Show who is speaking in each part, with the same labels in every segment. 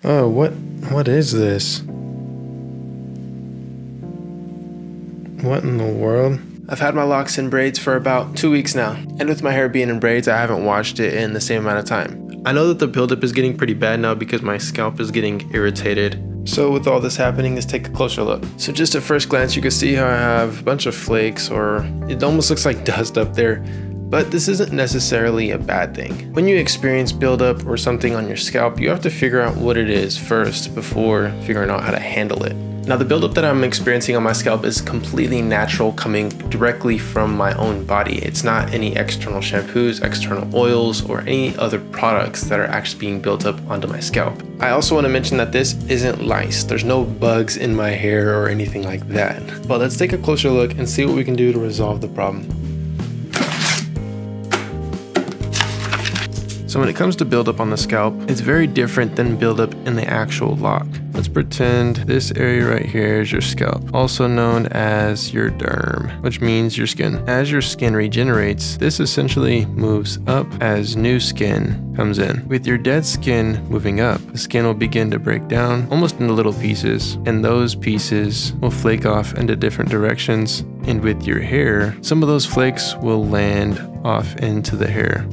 Speaker 1: Oh, what is this? What in the world? I've had my locks in braids for about 2 weeks now, and with my hair being in braids, I haven't washed it in the same amount of time. I know that the buildup is getting pretty bad now because my scalp is getting irritated. So with all this happening, let's take a closer look. So just at first glance, you can see how I have a bunch of flakes, or it almost looks like dust up there. But this isn't necessarily a bad thing. When you experience buildup or something on your scalp, you have to figure out what it is first before figuring out how to handle it. Now, the buildup that I'm experiencing on my scalp is completely natural, coming directly from my own body. It's not any external shampoos, external oils, or any other products that are actually being built up onto my scalp. I also want to mention that this isn't lice. There's no bugs in my hair or anything like that. But let's take a closer look and see what we can do to resolve the problem. So when it comes to buildup on the scalp, it's very different than buildup in the actual lock. Let's pretend this area right here is your scalp, also known as your derm, which means your skin. As your skin regenerates, this essentially moves up as new skin comes in. With your dead skin moving up, the skin will begin to break down almost into little pieces, and those pieces will flake off into different directions. And with your hair, some of those flakes will land off into the hair.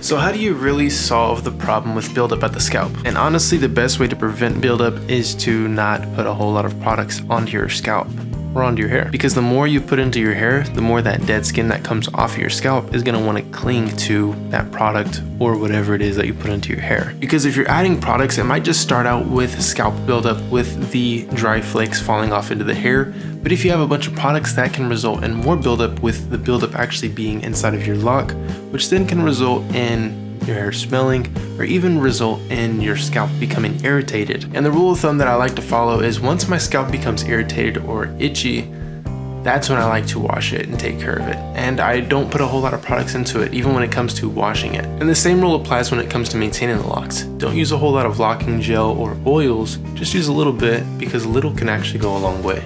Speaker 1: So how do you really solve the problem with buildup at the scalp? And honestly, the best way to prevent buildup is to not put a whole lot of products onto your scalp or onto your hair. Because the more you put into your hair, the more that dead skin that comes off of your scalp is gonna wanna cling to that product or whatever it is that you put into your hair. Because if you're adding products, it might just start out with scalp buildup with the dry flakes falling off into the hair. But if you have a bunch of products, that can result in more buildup, with the buildup actually being inside of your lock, which then can result in your hair smelling, or even result in your scalp becoming irritated. And the rule of thumb that I like to follow is once my scalp becomes irritated or itchy, that's when I like to wash it and take care of it. And I don't put a whole lot of products into it, even when it comes to washing it. And the same rule applies when it comes to maintaining the locks. Don't use a whole lot of locking gel or oils, just use a little bit, because a little can actually go a long way.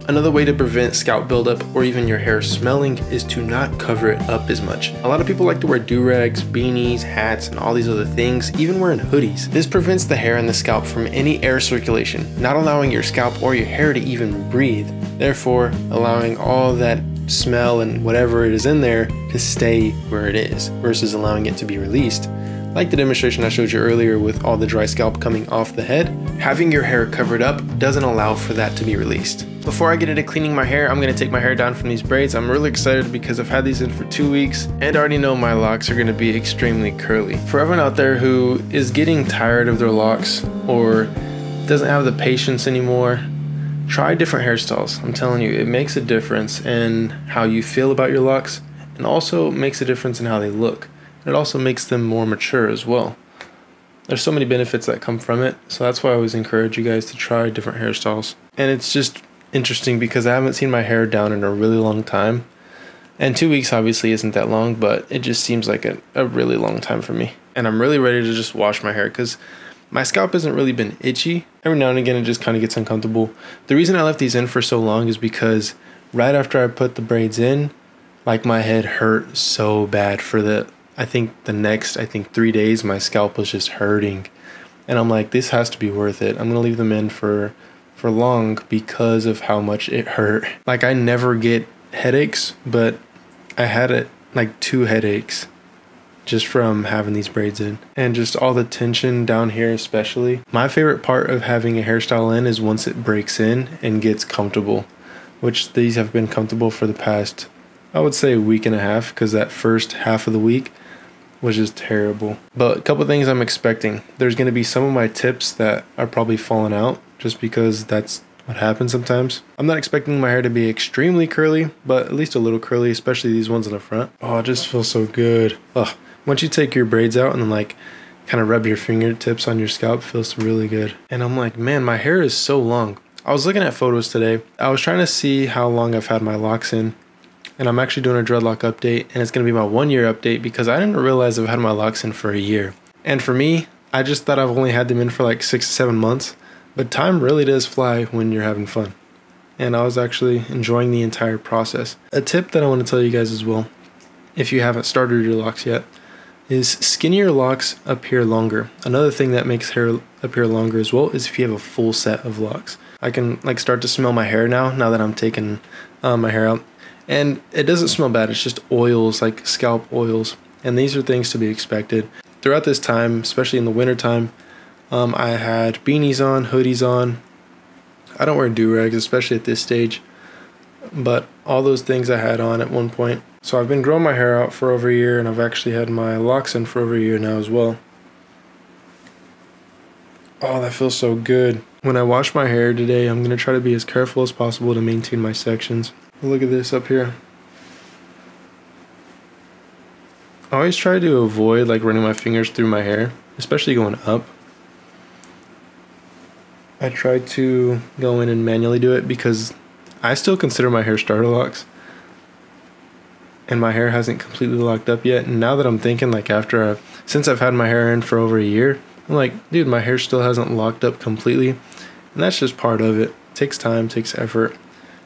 Speaker 1: Another way to prevent scalp buildup or even your hair smelling is to not cover it up as much. A lot of people like to wear do-rags, beanies, hats, and all these other things, even wearing hoodies. This prevents the hair and the scalp from any air circulation, not allowing your scalp or your hair to even breathe, therefore allowing all that smell and whatever it is in there to stay where it is, versus allowing it to be released. Like the demonstration I showed you earlier with all the dry scalp coming off the head, having your hair covered up doesn't allow for that to be released. Before I get into cleaning my hair, I'm gonna take my hair down from these braids. I'm really excited because I've had these in for 2 weeks and I already know my locks are gonna be extremely curly. For everyone out there who is getting tired of their locks or doesn't have the patience anymore, try different hairstyles. I'm telling you, it makes a difference in how you feel about your locks, and also makes a difference in how they look. It also makes them more mature as well. There's so many benefits that come from it, so that's why I always encourage you guys to try different hairstyles. And it's just interesting because I haven't seen my hair down in a really long time. And 2 weeks obviously isn't that long, but it just seems like a really long time for me. And I'm really ready to just wash my hair because my scalp hasn't really been itchy. Every now and again it just kind of gets uncomfortable. The reason I left these in for so long is because right after I put the braids in, like my head hurt so bad for the next 3 days. My scalp was just hurting, and I'm like, this has to be worth it. I'm gonna leave them in for long because of how much it hurt. Like, I never get headaches, but I had like 2 headaches just from having these braids in, and just all the tension down here especially. My favorite part of having a hairstyle in is once it breaks in and gets comfortable, which these have been comfortable for the past, I would say, a week and a half, because that first half of the week was just terrible. But a couple things I'm expecting. There's going to be some of my tips that are probably falling out, just because that's what happens sometimes. I'm not expecting my hair to be extremely curly, but at least a little curly, especially these ones in the front. Oh, it just feels so good. Ugh. Once you take your braids out and then like kind of rub your fingertips on your scalp, it feels really good. And I'm like, man, my hair is so long. I was looking at photos today. I was trying to see how long I've had my locks in, and I'm actually doing a dreadlock update, and it's going to be my 1-year update because I didn't realize I've had my locks in for a year. And for me, I just thought I've only had them in for like 6 to 7 months, but time really does fly when you're having fun. And I was actually enjoying the entire process. A tip that I want to tell you guys as well, if you haven't started your locks yet, is skinnier locks appear longer. Another thing that makes hair appear longer as well is if you have a full set of locks. I can like start to smell my hair now that I'm taking my hair out. And it doesn't smell bad, it's just oils, like scalp oils. And these are things to be expected. Throughout this time, especially in the winter time, I had beanies on, hoodies on. I don't wear do-rags, especially at this stage. But all those things I had on at one point. So I've been growing my hair out for over a year, and I've actually had my locks in for over a year now as well. Oh, that feels so good. When I wash my hair today, I'm going to try to be as careful as possible to maintain my sections. Look at this up here. I always try to avoid like running my fingers through my hair, especially going up. I try to go in and manually do it because I still consider my hair starter locks. And my hair hasn't completely locked up yet. And now that I'm thinking, like since I've had my hair in for over a year, I'm like, dude, my hair still hasn't locked up completely. And that's just part of it. It takes time, takes effort,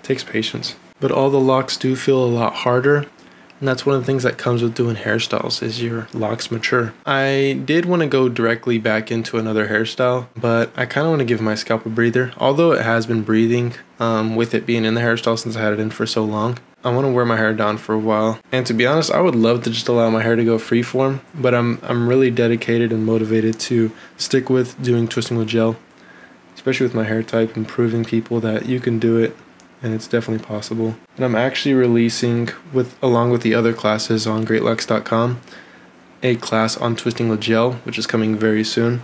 Speaker 1: takes patience. But all the locks do feel a lot harder. And that's one of the things that comes with doing hairstyles is your locks mature. I did want to go directly back into another hairstyle, but I kind of want to give my scalp a breather. Although it has been breathing with it being in the hairstyle since I had it in for so long. I want to wear my hair down for a while. And to be honest, I would love to just allow my hair to go freeform, but I'm really dedicated and motivated to stick with doing twisting with gel, especially with my hair type, and proving people that you can do it and it's definitely possible. And I'm actually releasing, along with the other classes on Dreadlocks.com, a class on twisting with gel, which is coming very soon.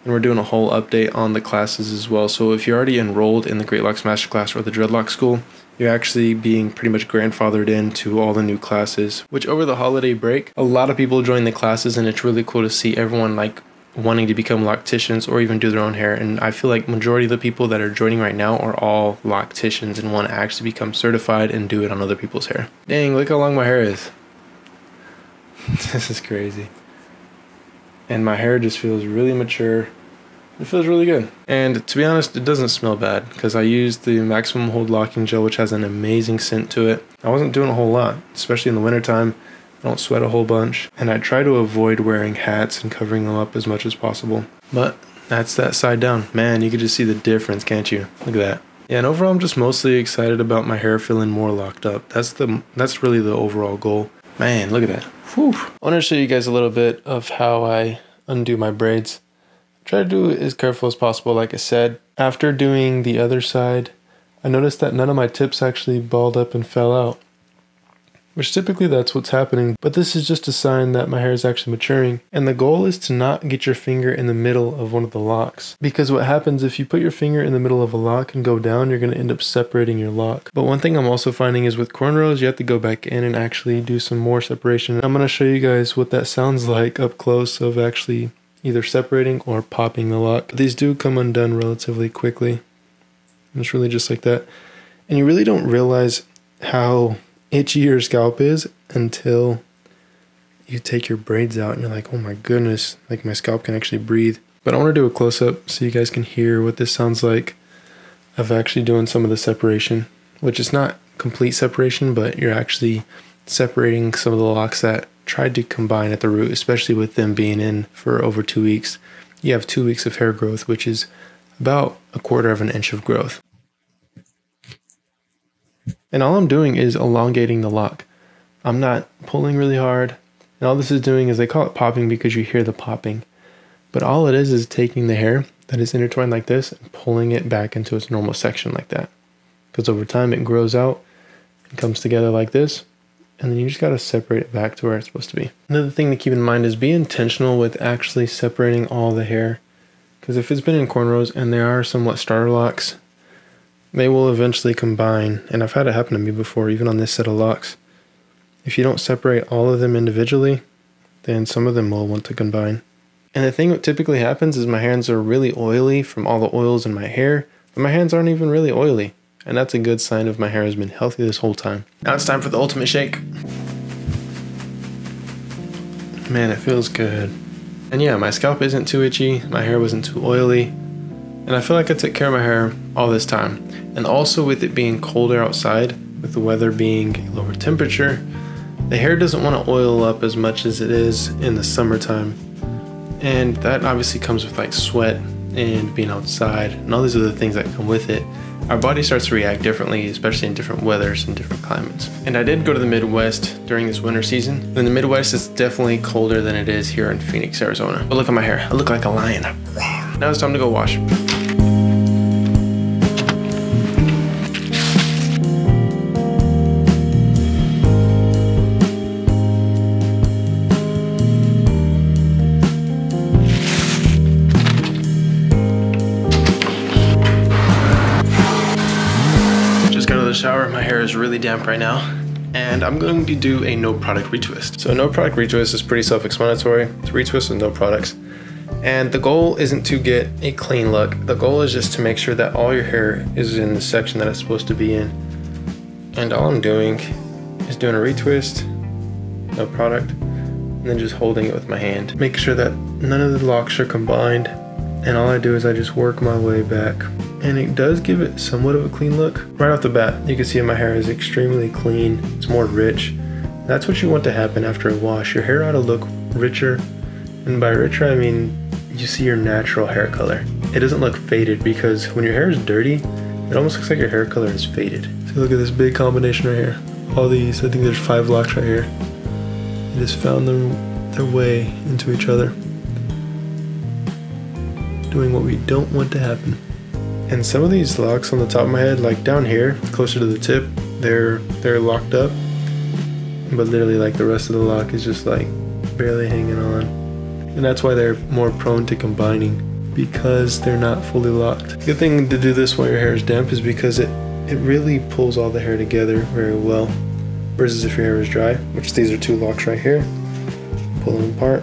Speaker 1: And we're doing a whole update on the classes as well. So if you're already enrolled in the Dreadlocks Masterclass or the Dreadlock School, you're actually being pretty much grandfathered into all the new classes, which over the holiday break, a lot of people join the classes, and it's really cool to see everyone like wanting to become locticians or even do their own hair. And I feel like majority of the people that are joining right now are all locticians and want to actually become certified and do it on other people's hair. Dang, look how long my hair is. This is crazy. And my hair just feels really mature. It feels really good. And to be honest, it doesn't smell bad because I used the maximum hold locking gel, which has an amazing scent to it. I wasn't doing a whole lot, especially in the wintertime. I don't sweat a whole bunch. And I try to avoid wearing hats and covering them up as much as possible. But that's that side down. Man, you can just see the difference, can't you? Look at that. Yeah, and overall, I'm just mostly excited about my hair feeling more locked up. That's really the overall goal. Man, look at that. Whew. I want to show you guys a little bit of how I undo my braids. Try to do it as careful as possible, like I said. After doing the other side, I noticed that none of my tips actually balled up and fell out. Which typically that's what's happening, but this is just a sign that my hair is actually maturing. And the goal is to not get your finger in the middle of one of the locks. Because what happens if you put your finger in the middle of a lock and go down, you're going to end up separating your lock. But one thing I'm also finding is with cornrows, you have to go back in and actually do some more separation. I'm going to show you guys what that sounds like up close of actually either separating or popping the lock. These do come undone relatively quickly. And it's really just like that. And you really don't realize how itchy your scalp is until you take your braids out and you're like, oh my goodness, like my scalp can actually breathe. But I want to do a close-up so you guys can hear what this sounds like of actually doing some of the separation, which is not complete separation, but you're actually separating some of the locks that tried to combine at the root, especially with them being in for over 2 weeks. You have 2 weeks of hair growth, which is about 1/4 of an inch of growth. And all I'm doing is elongating the lock. I'm not pulling really hard. And all this is doing is, they call it popping because you hear the popping. But all it is taking the hair that is intertwined like this and pulling it back into its normal section like that. Because over time it grows out and comes together like this. And then you just got to separate it back to where it's supposed to be. Another thing to keep in mind is be intentional with actually separating all the hair. Because if it's been in cornrows and they are somewhat starter locks, they will eventually combine. And I've had it happen to me before, even on this set of locks. If you don't separate all of them individually, then some of them will want to combine. And the thing that typically happens is my hands are really oily from all the oils in my hair, but my hands aren't even really oily. And that's a good sign of my hair has been healthy this whole time. Now it's time for the ultimate shake. Man, it feels good. And yeah, my scalp isn't too itchy, my hair wasn't too oily, and I feel like I took care of my hair all this time. And also with it being colder outside, with the weather being a lower temperature, The hair doesn't want to oil up as much as it is in the summertime. And that obviously comes with like sweat and being outside and all these other things that come with it. Our body starts to react differently, especially in different weathers and different climates. And I did go to the Midwest during this winter season. In the Midwest, it's definitely colder than it is here in Phoenix, Arizona. But look at my hair, I look like a lion. Now it's time to go wash. Shower. My hair is really damp right now, and I'm going to do a no product retwist. So a no product retwist is pretty self-explanatory. It's retwist with no products, and the goal isn't to get a clean look. The goal is just to make sure that all your hair is in the section that it's supposed to be in. And all I'm doing is doing a retwist, no product, and then just holding it with my hand. Make sure that none of the locks are combined, and all I do is I just work my way back. And it does give it somewhat of a clean look. Right off the bat, you can see my hair is extremely clean. It's more rich. That's what you want to happen after a wash. Your hair ought to look richer. And by richer, I mean you see your natural hair color. It doesn't look faded, because when your hair is dirty, it almost looks like your hair color is faded. So look at this big combination right here. All these, I think there's 5 locks right here. It just found their way into each other, doing what we don't want to happen. And some of these locks on the top of my head, like down here, closer to the tip, they're locked up. But literally like the rest of the lock is just like barely hanging on. And that's why they're more prone to combining, because they're not fully locked. Good thing to do this while your hair is damp is because it really pulls all the hair together very well. Versus if your hair is dry, which these are 2 locks right here. Pull them apart.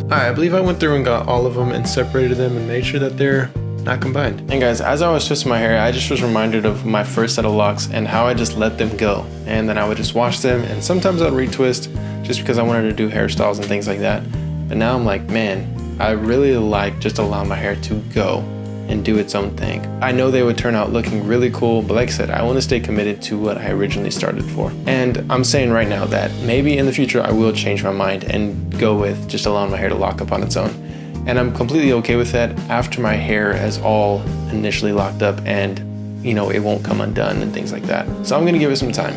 Speaker 1: Alright, I believe I went through and got all of them and separated them and made sure that they're not combined. And guys, as I was twisting my hair, I just was reminded of my first set of locks and how I just let them go. And then I would just wash them, and sometimes I'd retwist just because I wanted to do hairstyles and things like that. But now I'm like, man, I really like just allowing my hair to go and do its own thing. I know they would turn out looking really cool, but like I said, I want to stay committed to what I originally started for. And I'm saying right now that maybe in the future I will change my mind and go with just allowing my hair to lock up on its own. And I'm completely okay with that after my hair has all initially locked up and, you know, it won't come undone and things like that. So I'm gonna give it some time.